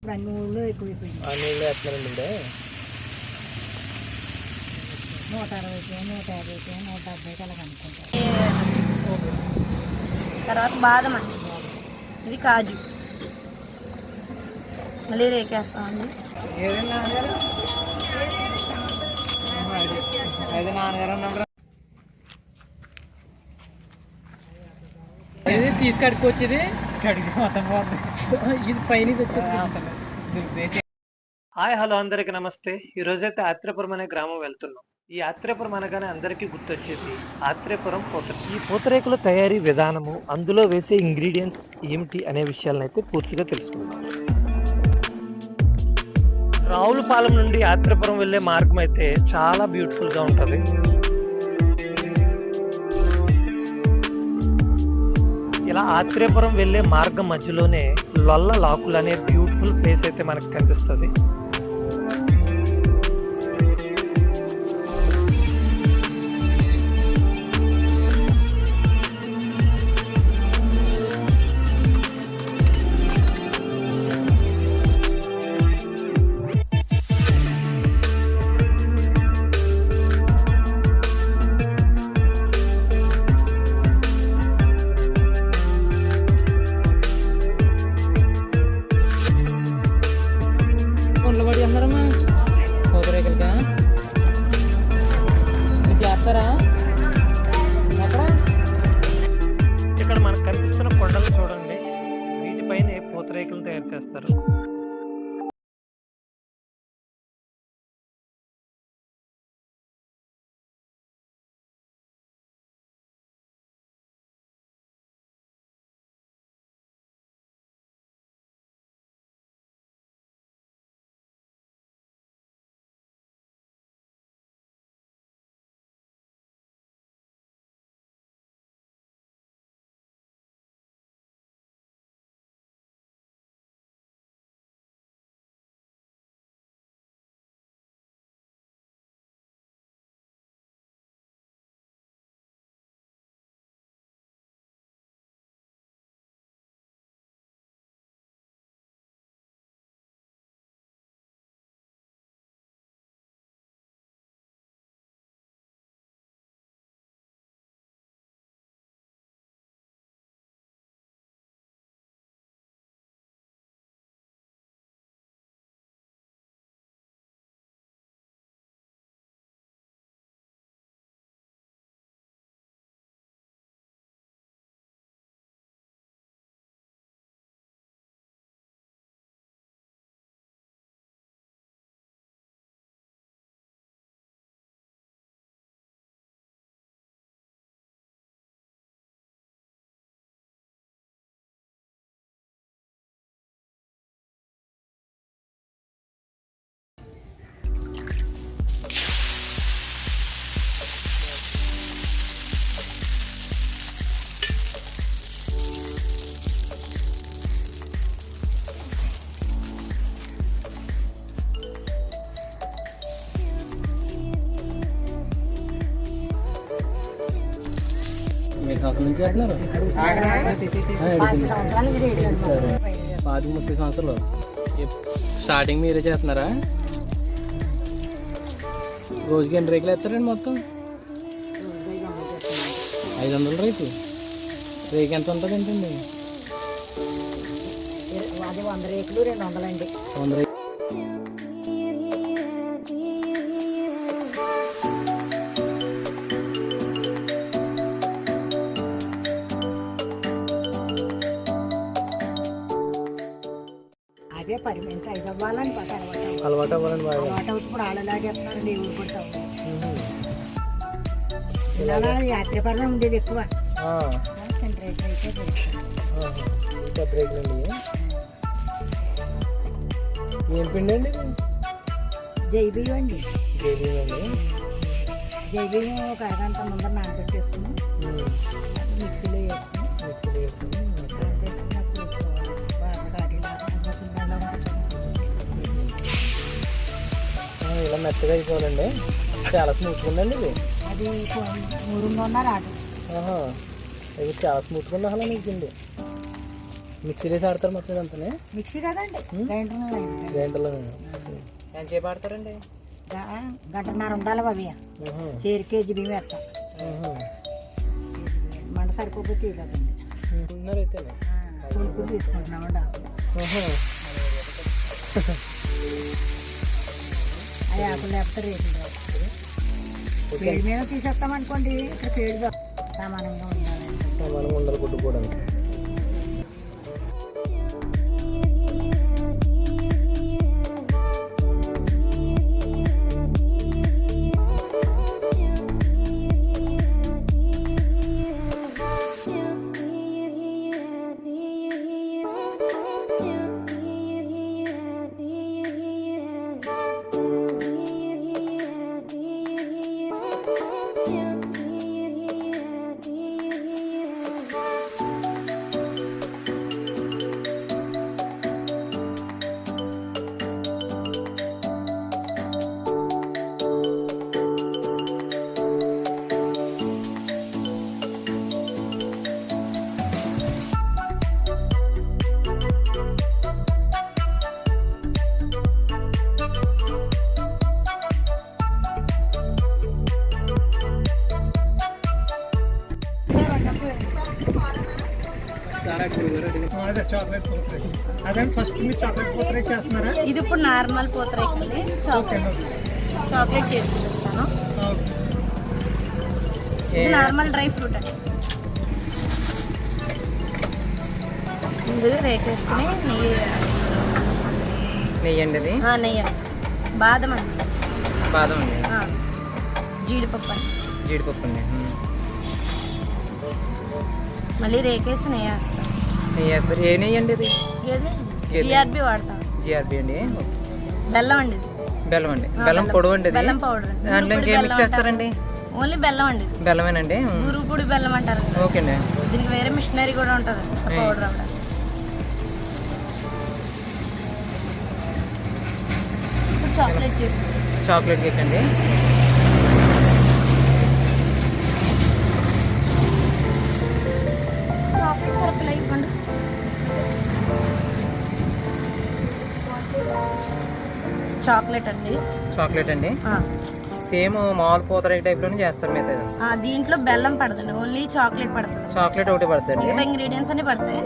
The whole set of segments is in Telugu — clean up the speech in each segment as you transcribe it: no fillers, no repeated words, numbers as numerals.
ఇప్పుడు అన్ని ఊళ్ళో ఎక్కువైపోయింది. అన్ని ఊళ్ళో ఎట్లండి 160, 150, 170 అలా అనుకుంటాం. తర్వాత బాదం అండి, ఇది కాజు, మళ్ళీ రేకేస్తామండి. ఇది తీసుకడుకొచ్చేది ఇది పైన వచ్చేది. హాయ్ హలో అందరికి నమస్తే. ఈ రోజైతే ఆత్రేయపురం అనే గ్రామం వెళ్తున్నాం. ఈ ఆత్రేయపురం అనగానే అందరికీ గుర్తొచ్చేది ఆత్రేయపురం పూతరేకులు. ఈ పూతరేకుల తయారీ విధానము, అందులో వేసే ఇంగ్రీడియంట్స్ ఏమిటి అనే విషయాలను అయితే పూర్తిగా తెలుసుకుందాం. రావులపాలెం నుండి ఆత్రేయపురం వెళ్లే మార్గం అయితే చాలా బ్యూటిఫుల్ గా ఉంటది. ఇలా ఆత్రేయపురం వెళ్లే మార్గం మధ్యలోనే లొల్ల లాకులు అనే బ్యూటిఫుల్ ప్లేస్ అయితే మనకు కనిపిస్తుంది. ఇక్కడ మనకు కనిపిస్తున్న కొండలు చూడండి, వీటిపైనే పూతరేకులు తయారు చేస్తారు. నుంచి అంటున్నారు 30 సంవత్సరాలు స్టార్టింగ్ మీరే చేస్తున్నారా? రోజుకి ఎన్ని రేకులు వేస్తారండి మొత్తం? 500 రేకు. రేకు ఎంత ఉంటుంది ఏంటండి? 100 రేకులు 200 అండి. 100 రేకు. అదే 10 మినిట్లు 5 అవ్వాలని అలవాటు అవ్వాలని బాగా అలవాటు అవుతుంది. ఇప్పుడు ఆడలాగేస్తున్నారండి, ఊరు పడతాం. ఇలా యాత్రిపరం ఉండేది ఎక్కువ. రేట్లు అయితే పెద్ద రేకులండి. ఏం పిండి అండి? జైబియ్యం అండి. జైబియ్యం అండి. జైబియ్యం ఒక అరగంట ముందర నానబెట్టేసుకుని మిక్సీలో వేసుకుని ఇలా మెత్తగా అయిపోవాలండి. చాలా స్మూత్గా ఉందండి ఇది. అది 3 రాదు. ఇది చాలా స్మూత్గా ఉంది అసలు నీకుంది. మిక్సీలో ఆడతారు మొత్తం ఇదంతానే? మిక్సీ కదండి, గ్రైండర్. గ్రైండర్లో ఎంతసేపు ఆడతారండి? గంటన్నర ఉండాలి అవి. చేరు కేజీ బియ్యం వేస్తాం. మంట సరిపోతే కదండి. చూసుకుని తీసుకుంటున్నామండి అవి ఆకులు లేకపోతే రేట్లు పేడి మీద తీసేస్తామనుకోండి, ఇక్కడ పేడి సమానంగా ఉండాలి. గుడ్డు కూడా ఇది ఇప్పుడు నార్మల్ పూతరేకండి. చాక్లెట్ చేసి చూపిస్తాను. ఇది నార్మల్ డ్రై ఫ్రూట్ అండి. ముందుగా రేకేసుకుని నెయ్యి అండి. అది నెయ్యి, బాదం అండి. బాదం అండి. జీడిపప్పు అండి. జీడిపప్పు అండి. మళ్ళీ రేకేసి నెయ్యి వేస్తాం. నెయ్యి వేస్తారు. ఏ నెయ్యి అండి ఇది? జిఆర్బి వాడతాం. జిఆర్బి అండి. బెల్లం అండి. బెల్లం అండి. బెల్లం పొడవు అండి. బెల్లం పౌడర్. దాంట్లో ఇంకేం మిక్స్ చేస్తారండి? ఓన్లీ బెల్లం అండి. బెల్లమేనండి. గురుగుడి బెల్లం అంటారు. ఓకే అండి. దీనికి వేరే మిషనరీ కూడా ఉంటుంది పౌడర్ అవ్వడానికి. ఇప్పుడు చాక్లెట్ చేసి చాక్లెట్ కేక్ అండి. చాక్లెట్ సరుకులు ఇవ్వండి. చాక్లెట్ అండి. చాక్లెట్ అండి. సేమ్ మామూలు పూతరేక టైప్ లోనే చేస్తారు మీద. దీంట్లో బెల్లం పడుతుంది, ఓన్లీ చాక్లెట్ పడుతుంది. చాక్లెట్ ఒకటి పడుతుంది. ఇంగ్రీడియంట్స్ అన్ని పడతాయి.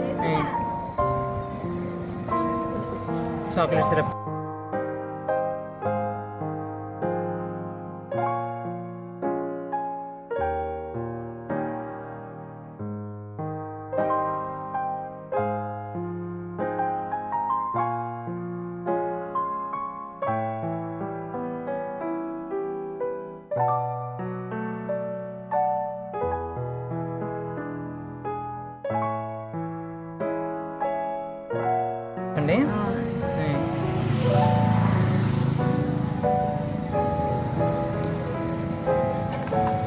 Chocolate syrup. అండి.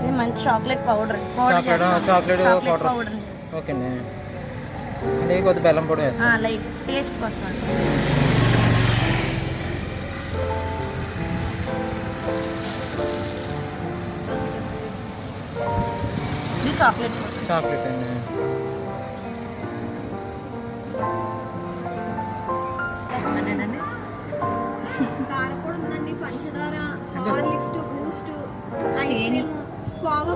ఇది మంచి chocolate powder. Chocolate powder. Okay అండి. అంటే కొద్ది బెల్లం పొడి వేస్తాం. లైట్ టేస్ట్ వస్తుంది. ఇది చాక్లెట్. చాక్లెట్ అండి. కారపొడి ఉందండి, పంచదార, Horlicks, Boost, ice cream, khoa.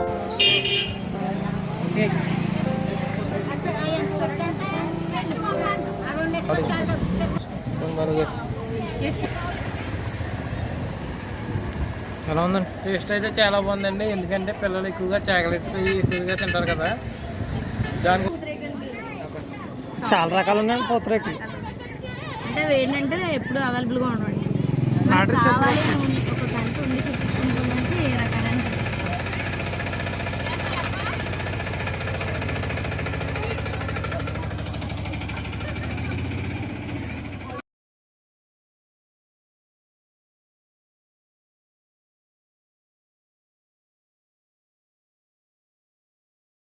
ఎలా ఉందండి? టేస్ట్ అయితే చాలా బాగుందండి. ఎందుకంటే పిల్లలు ఎక్కువగా చాక్లెట్స్ ఎక్కువగా తింటారు కదా, దాని చాలా రకాలు ఉన్నాయండి పూతరేకులు. అంటే ఏంటంటే ఎప్పుడు అవైలబుల్గా ఉండండి. కావాలి ఒక గంట ఉండి